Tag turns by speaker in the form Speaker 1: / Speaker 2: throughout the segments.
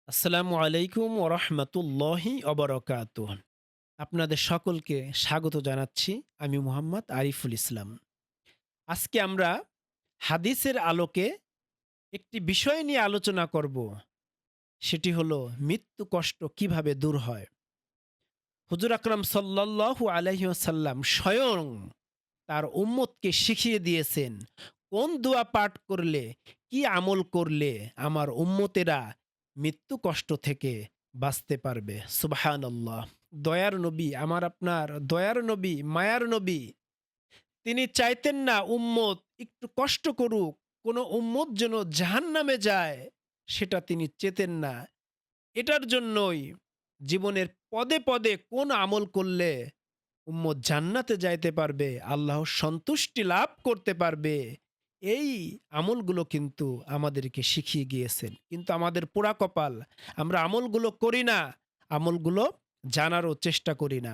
Speaker 1: আসসালামু আলাইকুম ওরহমতুল্লাহি অবরকাতুহ। আপনাদের সকলকে স্বাগত জানাচ্ছি। আমি মুহাম্মদ আরিফুল ইসলাম। আজকে আমরা হাদিসের আলোকে একটি বিষয় নিয়ে আলোচনা করব। সেটি হলো মৃত্যু কষ্ট কিভাবে দূর হয়। হুজুর আকরাম সাল্লাল্লাহু আলাইহি ওয়াসাল্লাম স্বয়ং তার উম্মতকে শিখিয়ে দিয়েছেন কোন দোয়া পাঠ করলে, কি আমল করলে আমার উম্মতেরা মৃত্যু কষ্ট থেকে বাঁচতে পারবে। সুবহানাল্লাহ। দয়ার নবী, আমার আপনার দয়ার নবী, মায়ার নবী, তিনি চাইতেন না উম্মত একটু কষ্ট করুক, কোনো উম্মত যেন জাহান্নামে যায়, সেটা তিনি চেতেন না। এটার জন্যই জীবনের পদে পদে কোন আমল করলে উম্মত জান্নাতে যাইতে পারবে, আল্লাহর সন্তুষ্টি লাভ করতে পারবে, এই আমলগুলো কিন্তু আমাদেরকে শিখিয়ে গিয়েছেন। কিন্তু আমাদের পোড়া কপাল, আমরা আমলগুলো করি না, আমলগুলো জানারও চেষ্টা করি না।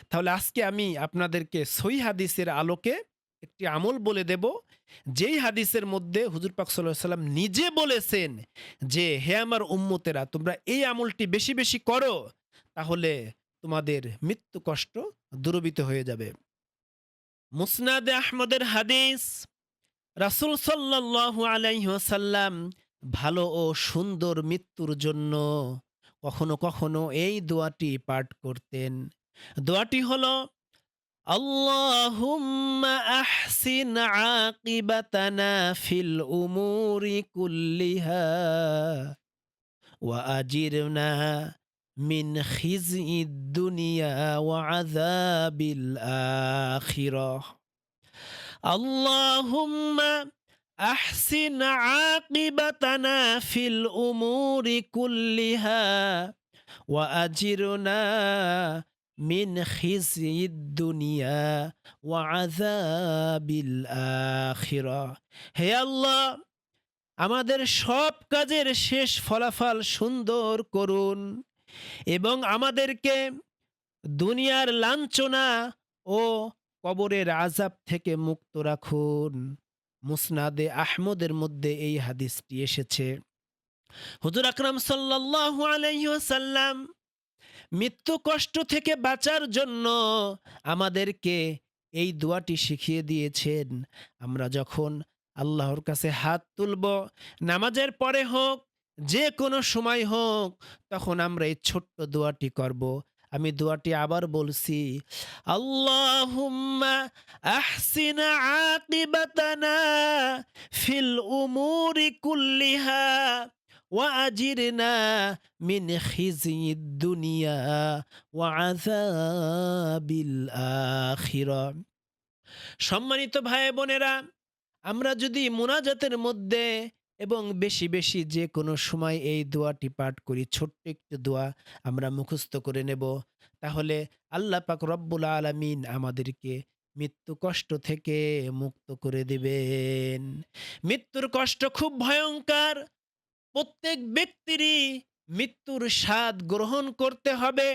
Speaker 1: তাহলে আজকে আমি আপনাদেরকে সহিহ হাদিসের আলোকে একটি আমল বলে দেব, যেই হাদিসের মধ্যে হুজুর পাক সাল্লাল্লাহু আলাইহি ওয়াসাল্লাম নিজে বলেছেন যে, হে আমার উম্মতেরা, তোমরা এই আমলটি বেশি বেশি করো, তাহলে তোমাদের মৃত্যু কষ্ট দূরীভূত হয়ে যাবে। মুসনাদে আহমদের হাদিস, রাসূল সাল্লাল্লাহু আলাইহি ওয়াসাল্লাম ভালো ও সুন্দর মৃত্যুর জন্য কখনো কখনো এই দোয়াটি পাঠ করতেন। দোয়াটি হলো, আল্লাহুম্মা আহসিন আকিবাতানা ফিল উমুরি কুল্লিহা ওয়া আজিরনা মিন খিজিদ দুনিয়া ওয়া আযাবিল আখিরাহ। আল্লাহুম্মা আহসিন আকিবাতানা ফিল উমুরি কুল্লিহা ওয়া আজিরনা মিন খিজিদ দুনিয়া ওয়া আযাবিল আখিরাহ। হে আল্লাহ, আমাদের সব কাজের শেষ ফলাফল সুন্দর করুন এবং আমাদেরকে দুনিয়ার লাঞ্ছনা ও কবরের আযাব থেকে মুক্ত রাখুন। মুসনাদে আহমদের মধ্যে এই হাদিসটি এসেছে। হুজুর আকরাম সাল্লাল্লাহু আলাইহি ওয়াসাল্লাম মৃত্যু কষ্ট থেকে বাঁচার জন্য আমাদেরকে এই দোয়াটি শিখিয়ে দিয়েছেন। আমরা যখন আল্লাহর কাছে হাত তুলব, নামাজের পরে হোক, যে কোনো সময় হোক, তখন আমরা এই ছোট্ট দোয়াটি করব। আমি দোয়াটি আবার বলছি, আল্লাহুম্মা আহসিন আকিবাতানা ফিল উমুরি কুল্লিহা ওয়া আজিরনা মিন খিজিদ দুনিয়া ওয়া আযাবিল আখিরাহ। সম্মানিত ভাই বোনেরা, আমরা যদি মুনাজাতের মধ্যে এবং বেশি বেশি যে কোনো সময় এই দোয়াটি পাঠ করি, ছোট্ট একটি দোয়া আমরা মুখস্থ করে নেব, তাহলে আল্লাহ পাক রব্বুল আলামিন আমাদেরকে মৃত্যু কষ্ট থেকে মুক্ত করে দিবেন। মৃত্যুর কষ্ট খুব ভয়ঙ্কর। প্রত্যেক ব্যক্তিরই মৃত্যুর স্বাদ গ্রহণ করতে হবে।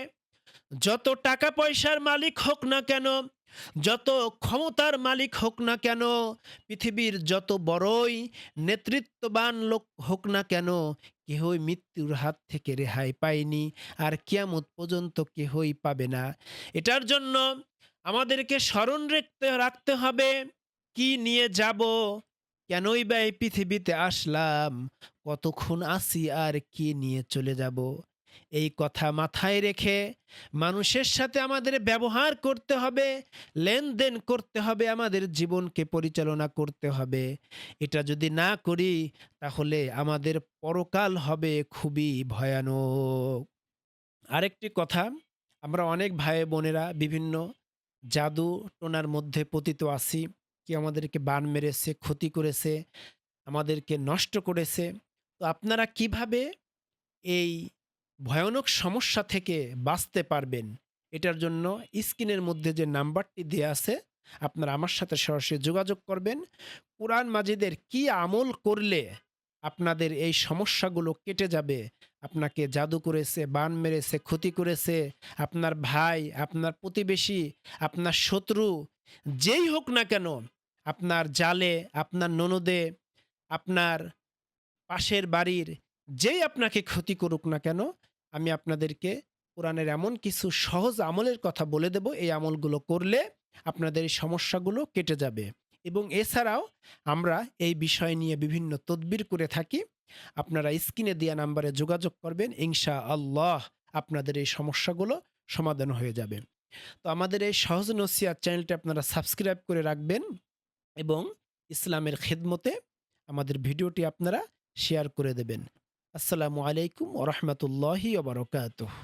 Speaker 1: যত টাকা পয়সার মালিক হোক না কেন, যত ক্ষমতার মালিক হোক না কেন, পৃথিবীর যত বড়ই নেতৃত্ববান লোক হোক না কেন, কেহই মৃত্যুর হাত থেকে রেহাই পায়নি, আর কিয়ামত পর্যন্ত কেহই পাবে না। এটার জন্য আমাদেরকে স্মরণ রাখতে হবে, কি নিয়ে যাব, কেনই বা এই পৃথিবীতে আসলাম, কতক্ষণ আছি আর কি নিয়ে চলে যাব। এই কথা মাথায় রেখে মানুষের সাথে আমাদের ব্যবহার করতে হবে, লেনদেন করতে হবে, আমাদের জীবনকে পরিচালনা করতে হবে। এটা যদি না করি, তাহলে আমাদের পরকাল হবে খুবই ভয়ানক। আরেকটি কথা, আমরা অনেক ভাই বোনেরা বিভিন্ন জাদু টোনার মধ্যে পতিত আছি। কেউ আমাদেরকে বান মেরেছে, ক্ষতি করেছে, আমাদেরকে নষ্ট করেছে। তো আপনারা কিভাবে এই ভয়ানক সমস্যা থেকে বাঁচতে পারবেন, এটার জন্য স্ক্রিনের মধ্যে যে নাম্বারটি দেয়া আছে, আপনারা আমার সাথে সরাসরি যোগাযোগ করবেন। কোরআন মাজিদের কি আমল করলে আপনাদের এই সমস্যাগুলো কেটে যাবে। আপনাকে জাদু করেছে, বান মেরেছে, ক্ষতি করেছে, আপনার ভাই, আপনার প্রতিবেশী, আপনার শত্রু, যেই হোক না কেন, আপনার জালে, আপনার ননদে, আপনার পাশের বাড়ির যেই আপনাকে ক্ষতি করুক না কেন, আমি আপনাদেরকে কোরআনের এমন কিছু সহজ আমলের কথা বলে দেব। এই আমলগুলো করলে আপনাদের এই সমস্যাগুলো কেটে যাবে। এবং এছাড়াও আমরা এই বিষয় নিয়ে বিভিন্ন তদবির করে থাকি। আপনারা স্ক্রিনে দেয়া নাম্বারে যোগাযোগ করবেন। ইনশাআল্লাহ আপনাদের এই সমস্যাগুলো সমাধান হয়ে যাবে। তো আমাদের এই সহজ নসিহত চ্যানেলটি আপনারা সাবস্ক্রাইব করে রাখবেন এবং ইসলামের খেদমতে আমাদের ভিডিওটি আপনারা শেয়ার করে দেবেন। আসসালামু আলাইকুম ওয়া রাহমাতুল্লাহি ওয়া বারাকাতুহু।